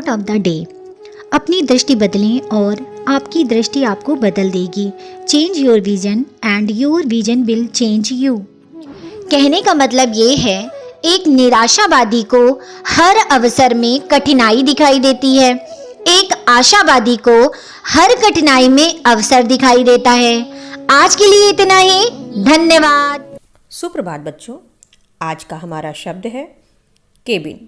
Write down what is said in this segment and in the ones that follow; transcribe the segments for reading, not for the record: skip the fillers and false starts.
Thought of the day. अपनी दृष्टि बदलें और आपकी दृष्टि आपको बदल देगी। Change your vision and your vision will change you. कहने का मतलब ये है, एक निराशावादी को हर अवसर में कठिनाई दिखाई देती है, एक आशावादी को हर कठिनाई में अवसर दिखाई देता है। आज के लिए इतना ही, धन्यवाद। सुप्रभात बच्चों, आज का हमारा शब्द है केबिन।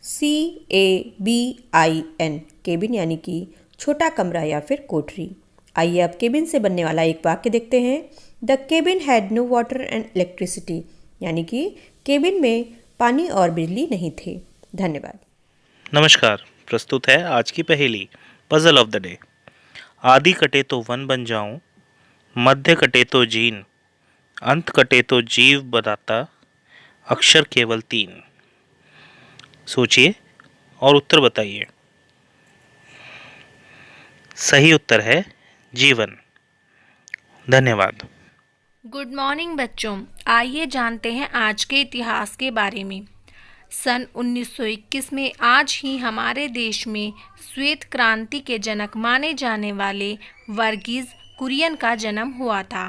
CABIN, केबिन यानी कि छोटा कमरा या फिर कोठरी। आइए अब केबिन से बनने वाला एक वाक्य देखते हैं। The cabin had no water and electricity, यानी कि केबिन में पानी और बिजली नहीं थे। धन्यवाद। नमस्कार, प्रस्तुत है आज की पहेली पजल ऑफ द डे। आदि कटे तो वन बन जाऊं, मध्य कटे तो जीन, अंत कटे तो जीव बनाता, अक्षर केवल 3। सोचिए और उत्तर बताइए। सही उत्तर है जीवन। धन्यवाद। गुड मॉर्निंग बच्चों, आइए जानते हैं आज के इतिहास के बारे में। सन 1921 में आज ही हमारे देश में श्वेत क्रांति के जनक माने जाने वाले वर्गीज कुरियन का जन्म हुआ था।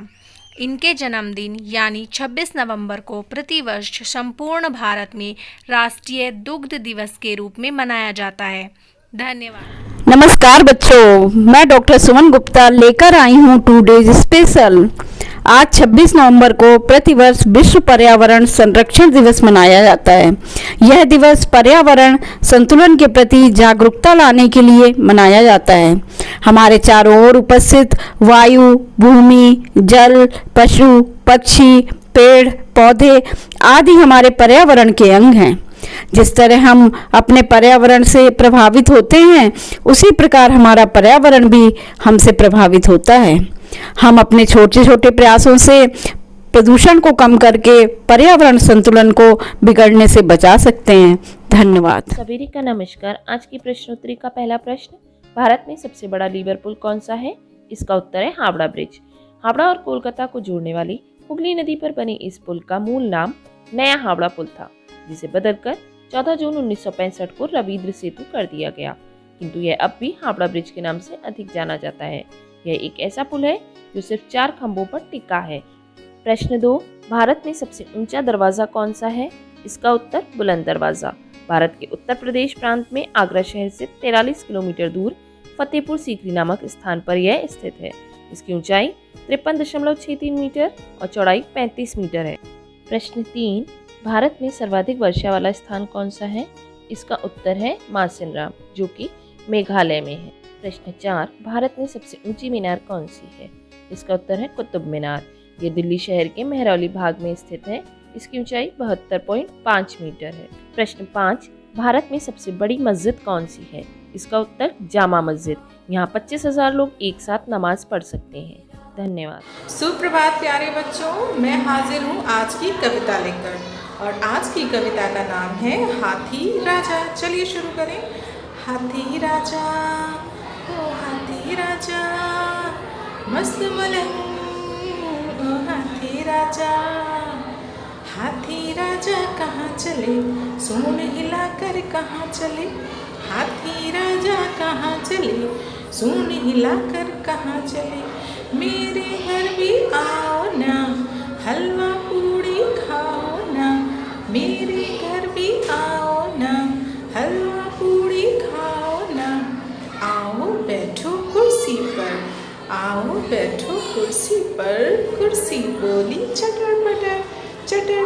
इनके जन्मदिन यानी 26 नवंबर को प्रतिवर्ष संपूर्ण भारत में राष्ट्रीय दुग्ध दिवस के रूप में मनाया जाता है। धन्यवाद। नमस्कार बच्चों, मैं डॉक्टर सुमन गुप्ता लेकर आई हूँ टुडेज स्पेशल। आज 26 नवंबर को प्रतिवर्ष विश्व पर्यावरण संरक्षण दिवस मनाया जाता है। यह दिवस पर्यावरण संतुलन के प्रति जागरूकता लाने के लिए मनाया जाता है। हमारे चारों ओर उपस्थित वायु, भूमि, जल, पशु, पक्षी, पेड़, पौधे आदि हमारे पर्यावरण के अंग हैं। जिस तरह हम अपने पर्यावरण से प्रभावित होते हैं, उसी प्रकार हमारा पर्यावरण भी हमसे प्रभावित होता है। हम अपने छोटे छोटे प्रयासों से प्रदूषण को कम करके पर्यावरण संतुलन को बिगड़ने से बचा सकते हैं। धन्यवाद। सभी का नमस्कार। आज की प्रश्नोत्तरी का पहला प्रश्न, भारत में सबसे बड़ा लीवर पुल कौन सा है? इसका उत्तर है हावड़ा ब्रिज। हावड़ा और कोलकाता को जोड़ने वाली हुगली नदी पर बने इस पुल का मूल नाम नया हावड़ा पुल था, जिसे बदलकर 14 जून 1965 को रवींद्र सेतु कर दिया गया, किंतु यह अब भी हावड़ा ब्रिज के नाम से अधिक जाना जाता है। यह एक ऐसा पुल है जो सिर्फ 4 खंभों पर टिका है। प्रश्न 2, भारत में सबसे ऊंचा दरवाजा कौन सा है? इसका उत्तर बुलंद दरवाजा। भारत के उत्तर प्रदेश प्रांत में आगरा शहर से 43 किलोमीटर दूर फतेहपुर सीकरी नामक स्थान पर यह स्थित है। इसकी ऊंचाई 53.63 मीटर और चौड़ाई 35 मीटर है। प्रश्न 3, भारत में सर्वाधिक वर्षा वाला स्थान कौन सा है? इसका उत्तर है मार्सेनराम, जो कि मेघालय में है। प्रश्न 4, भारत में सबसे ऊंची मीनार कौन सी है? इसका उत्तर है कुतुब मीनार। ये दिल्ली शहर के मेहरौली भाग में स्थित है। इसकी ऊंचाई 72.5 मीटर है। प्रश्न 5, भारत में सबसे बड़ी मस्जिद कौन सी है? इसका उत्तर जामा मस्जिद। यहाँ 25,000 लोग एक साथ नमाज पढ़ सकते हैं। धन्यवाद। सुप्रभात प्यारे बच्चों, मैं हाजिर हूँ आज की कविता लेकर, और आज की कविता का नाम है हाथी राजा। चलिए शुरू करें। हाथी राजा, ओ हाथी राजा, मस्त मलंग, ओ हाथी राजा। हाथी राजा कहाँ चले, सूंड हिलाकर कहाँ चले। हाथी राजा कहाँ चले, सूंड हिलाकर कहाँ चले। मेरे घर भी आओ ना, हलवा पूड़ी खाओ ना। मेरे घर भी आओ ना, हलवा पूड़ी खाओ ना। आओ बैठो कुर्सी पर, आओ बैठो कुर्सी पर। कुर्सी बोली चटर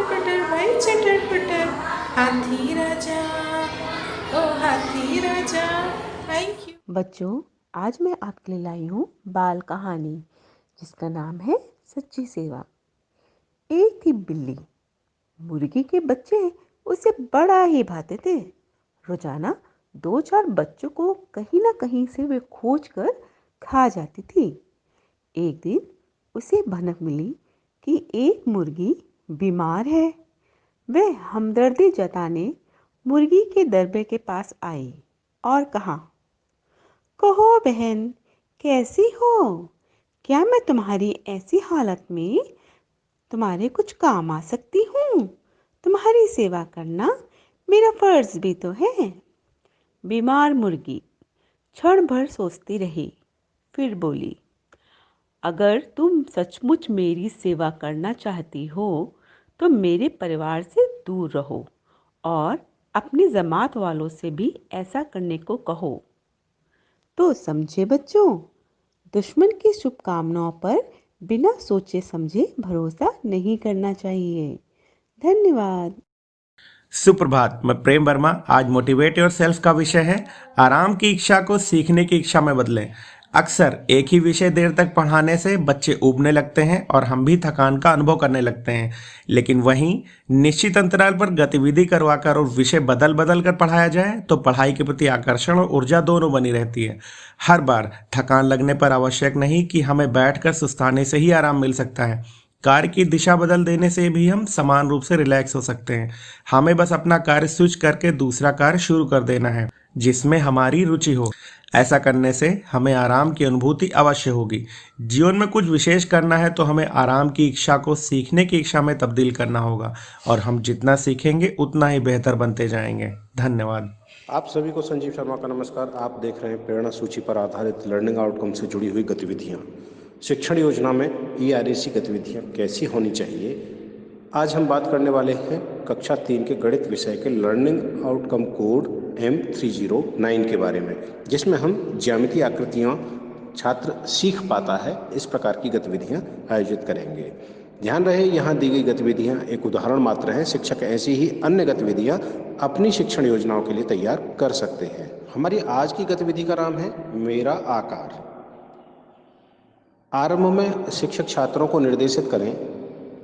पटर भाई चटर पटर। हाथी राजा, ओ हाथी राजा। Thank you. बच्चों, आज मैं आपके लिए लाई हूँ बाल कहानी, जिसका नाम है सच्ची सेवा। एक थी बिल्ली, मुर्गी के बच्चे उसे बड़ा ही भाते थे। रोजाना 2-4 बच्चों को कहीं ना कहीं से वे खोज कर खा जाती थी। एक दिन उसे भनक मिली कि एक मुर्गी बीमार है। वह हमदर्दी जताने मुर्गी के दरबे के पास आई और कहा, कहो बहन, कैसी हो? क्या मैं तुम्हारी ऐसी हालत में तुम्हारे कुछ काम आ सकती हूँ? तुम्हारी सेवा करना मेरा फर्ज भी तो है। बीमार मुर्गी क्षण भर सोचती रही, फिर बोली, अगर तुम सचमुच मेरी सेवा करना चाहती हो तो मेरे परिवार से दूर रहो और अपनी जमात वालों से भी ऐसा करने को कहो। तो समझे बच्चों, दुश्मन की शुभकामनाओं पर बिना सोचे समझे भरोसा नहीं करना चाहिए। धन्यवाद। सुप्रभात, मैं प्रेम वर्मा। आज मोटिवेट योर सेल्फ का विषय है आराम की इच्छा को सीखने की इच्छा में बदलें। अक्सर एक ही विषय देर तक पढ़ाने से बच्चे ऊबने लगते हैं और हम भी थकान का अनुभव करने लगते हैं। लेकिन वहीं निश्चित अंतराल पर गतिविधि करवाकर और विषय बदल बदल कर पढ़ाया जाए तो पढ़ाई के प्रति आकर्षण और ऊर्जा दोनों बनी रहती है। हर बार थकान लगने पर आवश्यक नहीं कि हमें बैठकर सुस्ताने से ही आराम मिल सकता है। कार्य की दिशा बदल देने से भी हम समान रूप से रिलैक्स हो सकते हैं। हमें बस अपना कार्य स्विच करके दूसरा कार्य शुरू कर देना है जिसमें हमारी रुचि हो। ऐसा करने से हमें आराम की अनुभूति अवश्य होगी। जीवन में कुछ विशेष करना है तो हमें आराम की इच्छा को सीखने की इच्छा में तब्दील करना होगा और हम जितना सीखेंगे उतना ही बेहतर बनते जाएंगे। धन्यवाद। आप सभी को संजीव शर्मा का नमस्कार। आप देख रहे हैं प्रेरणा सूची पर आधारित लर्निंग आउटकम से जुड़ी हुई गतिविधियाँ। शिक्षण योजना में ERAC गतिविधियाँ कैसी होनी चाहिए, आज हम बात करने वाले हैं कक्षा 3 के गणित विषय के लर्निंग आउटकम कोड M309 के बारे में, जिसमें हम ज्यामितीय आकृतियाँ छात्र सीख पाता है इस प्रकार की गतिविधियाँ आयोजित करेंगे। ध्यान रहे, यहाँ दी गई गतिविधियाँ एक उदाहरण मात्र हैं। शिक्षक ऐसी ही अन्य गतिविधियाँ अपनी शिक्षण योजनाओं के लिए तैयार कर सकते हैं। हमारी आज की गतिविधि का नाम है मेरा आकार। आरंभ में शिक्षक छात्रों को निर्देशित करें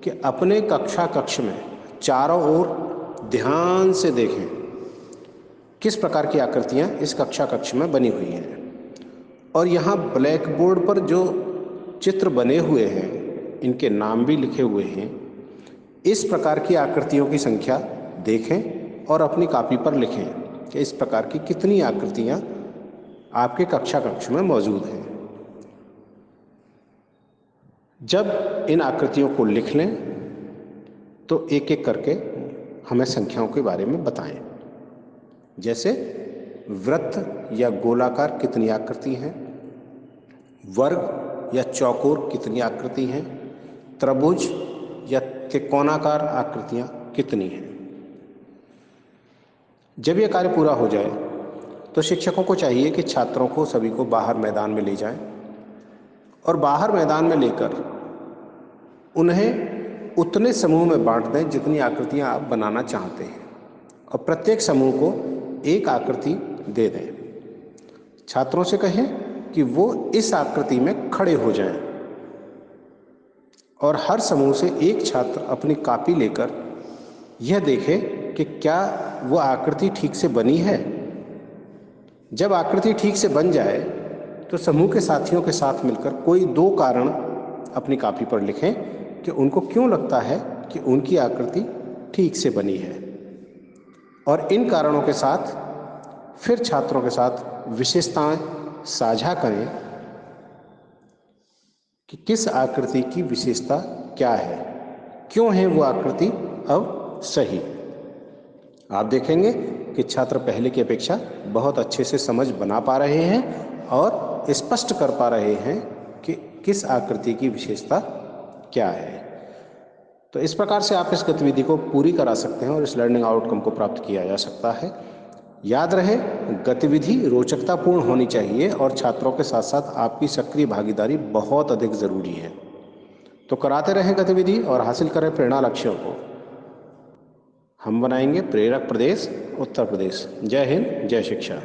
कि अपने कक्षा कक्ष में चारों ओर ध्यान से देखें किस प्रकार की आकृतियाँ इस कक्षा कक्ष में बनी हुई हैं, और यहाँ ब्लैक बोर्ड पर जो चित्र बने हुए हैं इनके नाम भी लिखे हुए हैं। इस प्रकार की आकृतियों की संख्या देखें और अपनी कॉपी पर लिखें कि इस प्रकार की कितनी आकृतियाँ आपके कक्षा कक्ष में मौजूद हैं। जब इन आकृतियों को लिख लें तो एक एक करके हमें संख्याओं के बारे में बताएं। जैसे वृत्त या गोलाकार कितनी आकृति हैं, वर्ग या चौकोर कितनी आकृति हैं, त्रिभुज या त्रिकोणाकार आकृतियां कितनी हैं। जब यह कार्य पूरा हो जाए तो शिक्षकों को चाहिए कि छात्रों को सभी को बाहर मैदान में ले जाएं और बाहर मैदान में लेकर उन्हें उतने समूह में बांट दें जितनी आकृतियां आप बनाना चाहते हैं, और प्रत्येक समूह को एक आकृति दे दें। छात्रों से कहें कि वो इस आकृति में खड़े हो जाएं और हर समूह से एक छात्र अपनी कॉपी लेकर यह देखे कि क्या वो आकृति ठीक से बनी है। जब आकृति ठीक से बन जाए तो समूह के साथियों के साथ मिलकर कोई 2 कारण अपनी कॉपी पर लिखें कि उनको क्यों लगता है कि उनकी आकृति ठीक से बनी है, और इन कारणों के साथ फिर छात्रों के साथ विशेषताएं साझा करें कि किस आकृति की विशेषता क्या है, क्यों है वो आकृति अब सही। आप देखेंगे कि छात्र पहले की अपेक्षा बहुत अच्छे से समझ बना पा रहे हैं और स्पष्ट कर पा रहे हैं कि किस आकृति की विशेषता क्या है। तो इस प्रकार से आप इस गतिविधि को पूरी करा सकते हैं और इस लर्निंग आउटकम को प्राप्त किया जा सकता है। याद रहे, गतिविधि रोचकतापूर्ण होनी चाहिए और छात्रों के साथ साथ आपकी सक्रिय भागीदारी बहुत अधिक ज़रूरी है। तो कराते रहें गतिविधि और हासिल करें प्रेरणा लक्ष्यों को। हम बनाएंगे प्रेरक प्रदेश उत्तर प्रदेश। जय हिंद, जय शिक्षा।